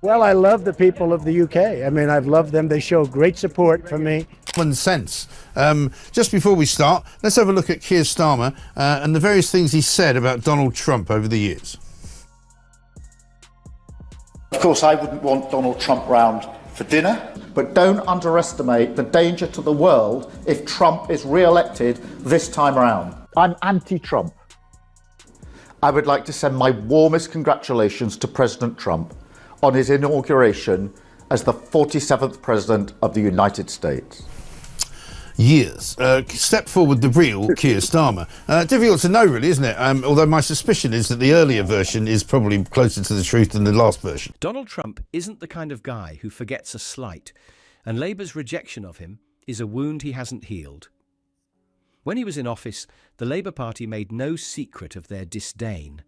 Well, I love the people of the UK. I mean, I've loved them. They show great support for me. Common sense. Just before we start, let's have a look at Keir Starmer and the various things he said about Donald Trump over the years. Of course, I wouldn't want Donald Trump round for dinner, but don't underestimate the danger to the world if Trump is re-elected this time around. I'm anti-Trump. I would like to send my warmest congratulations to President Trump on his inauguration as the 47th President of the United States. Years. Step forward the real Keir Starmer. Difficult to know, really, isn't it? Although my suspicion is that the earlier version is probably closer to the truth than the last version. Donald Trump isn't the kind of guy who forgets a slight, and Labour's rejection of him is a wound he hasn't healed. When he was in office, the Labour Party made no secret of their disdain.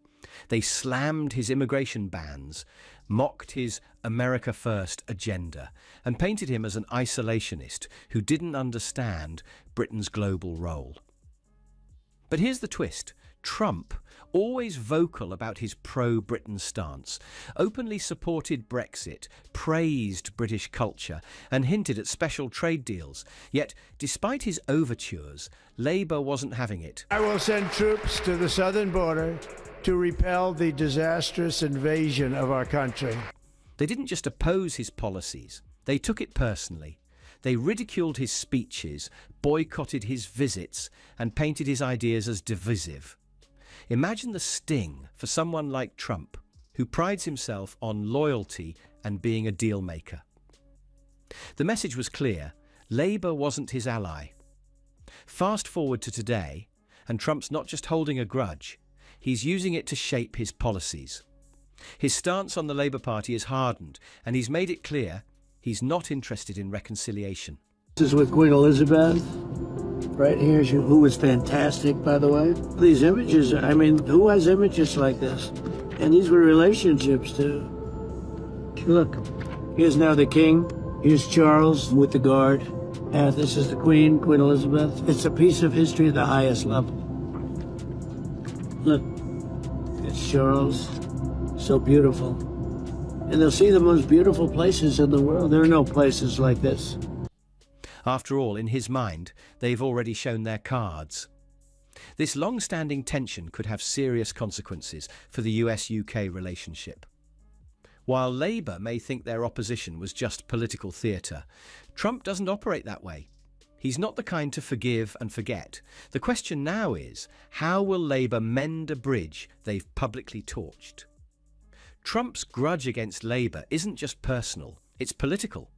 They slammed his immigration bans, mocked his America First agenda, and painted him as an isolationist who didn't understand Britain's global role. But here's the twist. Trump, always vocal about his pro-Britain stance, openly supported Brexit, praised British culture, and hinted at special trade deals. Yet, despite his overtures, Labour wasn't having it. I will send troops to the southern border to repel the disastrous invasion of our country. They didn't just oppose his policies, they took it personally. They ridiculed his speeches, boycotted his visits, and painted his ideas as divisive. Imagine the sting for someone like Trump, who prides himself on loyalty and being a deal maker. The message was clear: Labour wasn't his ally. Fast forward to today, and Trump's not just holding a grudge, he's using it to shape his policies. His stance on the Labour Party is hardened, and he's made it clear he's not interested in reconciliation. This is with Queen Elizabeth. Right here, who was fantastic, by the way. These images, I mean, who has images like this? And these were relationships, too. Look, here's now the King. Here's Charles with the guard. And this is the Queen, Queen Elizabeth. It's a piece of history at the highest level. Look, it's Charles. So beautiful. And they'll see the most beautiful places in the world. There are no places like this. After all, in his mind, they've already shown their cards. This long-standing tension could have serious consequences for the US-UK relationship. While Labour may think their opposition was just political theatre, Trump doesn't operate that way. He's not the kind to forgive and forget. The question now is, how will Labour mend a bridge they've publicly torched? Trump's grudge against Labour isn't just personal, it's political.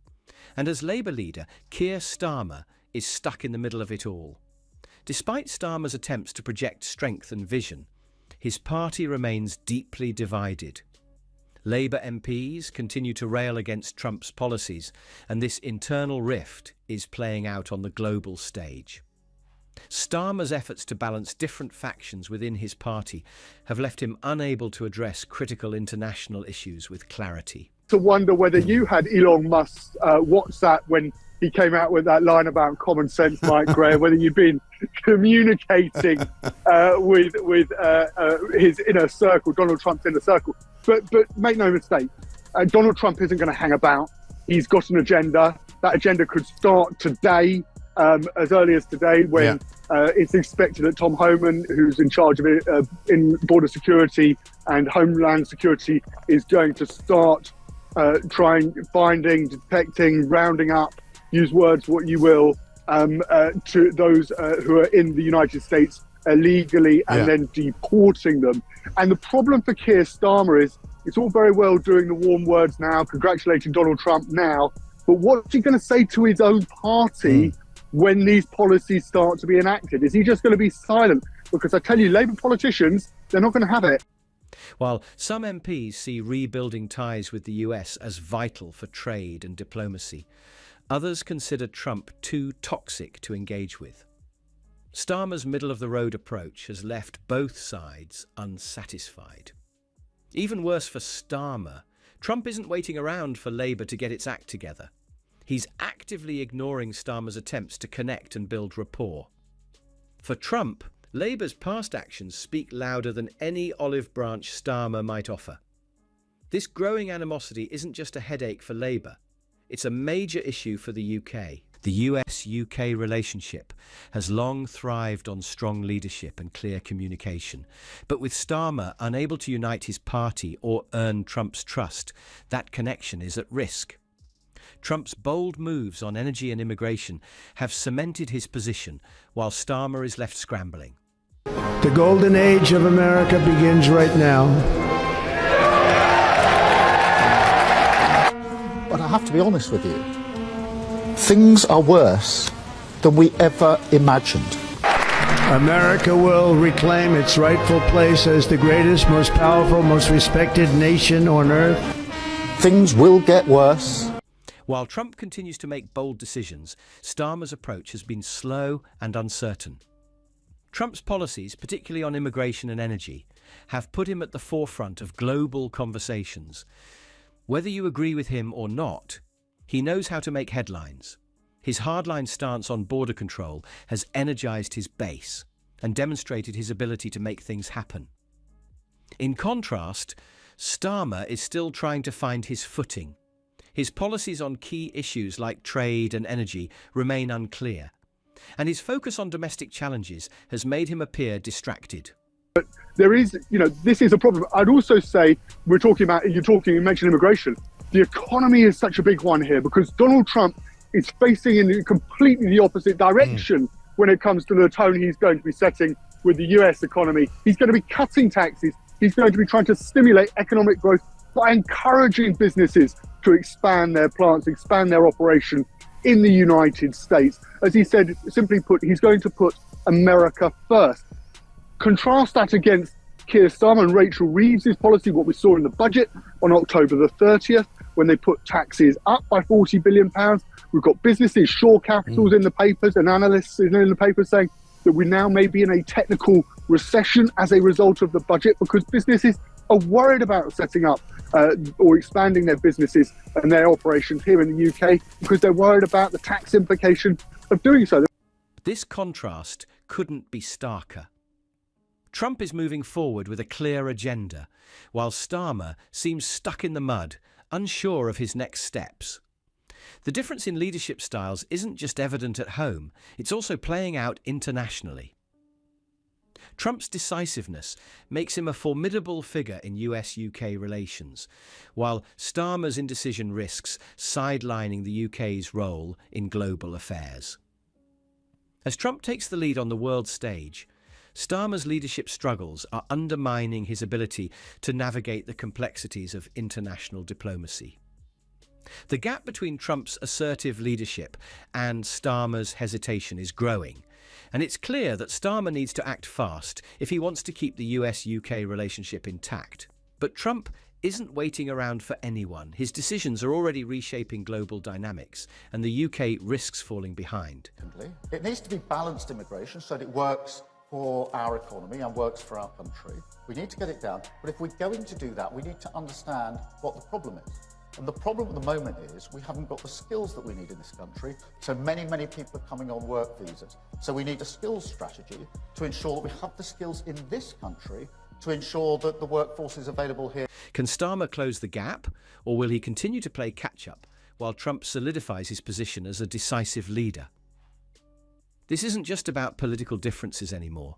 And as Labour leader, Keir Starmer is stuck in the middle of it all. Despite Starmer's attempts to project strength and vision, his party remains deeply divided. Labour MPs continue to rail against Trump's policies, and this internal rift is playing out on the global stage. Starmer's efforts to balance different factions within his party have left him unable to address critical international issues with clarity. To wonder whether you had Elon Musk's WhatsApp when he came out with that line about common sense, Mike Gray, whether you've been communicating with his inner circle, Donald Trump's inner circle. But make no mistake, Donald Trump isn't going to hang about. He's got an agenda. That agenda could start today, as early as today, when it's expected that Tom Homan, who's in charge of it, in border security and homeland security, is going to start finding, detecting, rounding up, use words what you will, to those who are in the United States illegally and then deporting them. And the problem for Keir Starmer is it's all very well doing the warm words now, congratulating Donald Trump now, but what's he going to say to his own party when these policies start to be enacted? Is he just going to be silent? Because I tell you, Labour politicians, they're not going to have it. While some MPs see rebuilding ties with the US as vital for trade and diplomacy, others consider Trump too toxic to engage with. Starmer's middle-of-the-road approach has left both sides unsatisfied. Even worse for Starmer, Trump isn't waiting around for Labour to get its act together. He's actively ignoring Starmer's attempts to connect and build rapport. For Trump, Labour's past actions speak louder than any olive branch Starmer might offer. This growing animosity isn't just a headache for Labour, it's a major issue for the UK. The US-UK relationship has long thrived on strong leadership and clear communication. But with Starmer unable to unite his party or earn Trump's trust, that connection is at risk. Trump's bold moves on energy and immigration have cemented his position, while Starmer is left scrambling. The golden age of America begins right now. But I have to be honest with you. Things are worse than we ever imagined. America will reclaim its rightful place as the greatest, most powerful, most respected nation on earth. Things will get worse. While Trump continues to make bold decisions, Starmer's approach has been slow and uncertain. Trump's policies, particularly on immigration and energy, have put him at the forefront of global conversations. Whether you agree with him or not, he knows how to make headlines. His hardline stance on border control has energized his base and demonstrated his ability to make things happen. In contrast, Starmer is still trying to find his footing. His policies on key issues like trade and energy remain unclear, and his focus on domestic challenges has made him appear distracted. But there is, this is a problem. I'd also say, you mentioned immigration. The economy is such a big one here because Donald Trump is facing in completely the opposite direction when it comes to the tone he's going to be setting with the US economy. He's going to be cutting taxes. He's going to be trying to stimulate economic growth by encouraging businesses to expand their plants, expand their operation in the United States. As he said, simply put, he's going to put America first. Contrast that against Keir Starmer and Rachel Reeves' policy, what we saw in the budget on October the 30th, when they put taxes up by £40 billion. We've got businesses, Shore Capitals in the papers and analysts in the papers saying that we now may be in a technical recession as a result of the budget because businesses are worried about setting up or expanding their businesses and their operations here in the UK because they're worried about the tax implication of doing so. This contrast couldn't be starker. Trump is moving forward with a clear agenda, while Starmer seems stuck in the mud, unsure of his next steps. The difference in leadership styles isn't just evident at home, it's also playing out internationally. Trump's decisiveness makes him a formidable figure in US-UK relations, while Starmer's indecision risks sidelining the UK's role in global affairs. As Trump takes the lead on the world stage, Starmer's leadership struggles are undermining his ability to navigate the complexities of international diplomacy. The gap between Trump's assertive leadership and Starmer's hesitation is growing, and it's clear that Starmer needs to act fast if he wants to keep the US-UK relationship intact. But Trump isn't waiting around for anyone. His decisions are already reshaping global dynamics, and the UK risks falling behind. It needs to be balanced immigration so that it works for our economy and works for our country. We need to get it down, but if we're going to do that, we need to understand what the problem is. And the problem at the moment is we haven't got the skills that we need in this country, so many people are coming on work visas. So we need a skills strategy to ensure that we have the skills in this country to ensure that the workforce is available here. Can Starmer close the gap, or will he continue to play catch-up while Trump solidifies his position as a decisive leader? This isn't just about political differences anymore.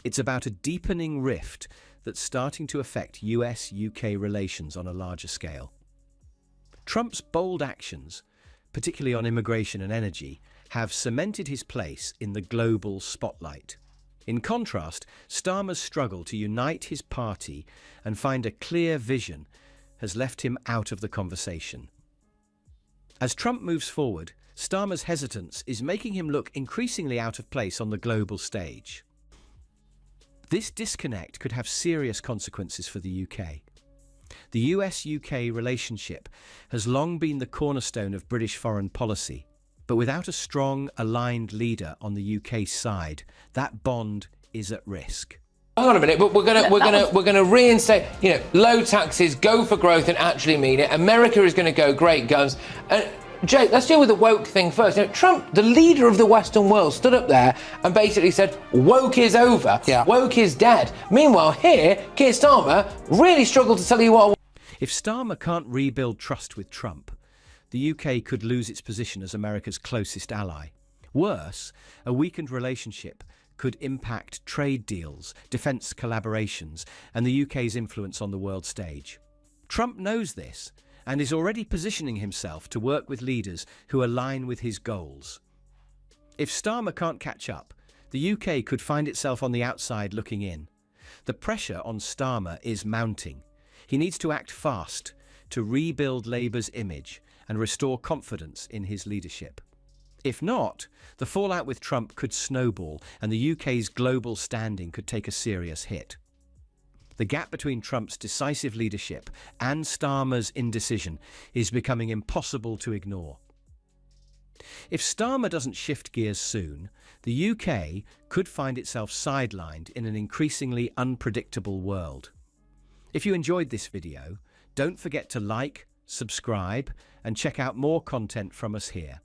It's about a deepening rift that's starting to affect US-UK relations on a larger scale. Trump's bold actions, particularly on immigration and energy, have cemented his place in the global spotlight. In contrast, Starmer's struggle to unite his party and find a clear vision has left him out of the conversation. As Trump moves forward, Starmer's hesitance is making him look increasingly out of place on the global stage. This disconnect could have serious consequences for the UK. The US-UK relationship has long been the cornerstone of British foreign policy, but without a strong, aligned leader on the UK side, that bond is at risk. Hang on a minute, but we're gonna reinstate, low taxes, go for growth, and actually mean it. America is going to go great guns. Jake, let's deal with the woke thing first. Trump, the leader of the Western world, stood up there and basically said, woke is over, woke is dead. Meanwhile, here, Keir Starmer really struggled to tell you what. If Starmer can't rebuild trust with Trump, the UK could lose its position as America's closest ally. Worse, a weakened relationship could impact trade deals, defence collaborations, and the UK's influence on the world stage. Trump knows this and is already positioning himself to work with leaders who align with his goals. If Starmer can't catch up, the UK could find itself on the outside looking in. The pressure on Starmer is mounting. He needs to act fast to rebuild Labour's image and restore confidence in his leadership. If not, the fallout with Trump could snowball and the UK's global standing could take a serious hit. The gap between Trump's decisive leadership and Starmer's indecision is becoming impossible to ignore. If Starmer doesn't shift gears soon, the UK could find itself sidelined in an increasingly unpredictable world. If you enjoyed this video, don't forget to like, subscribe, and check out more content from us here.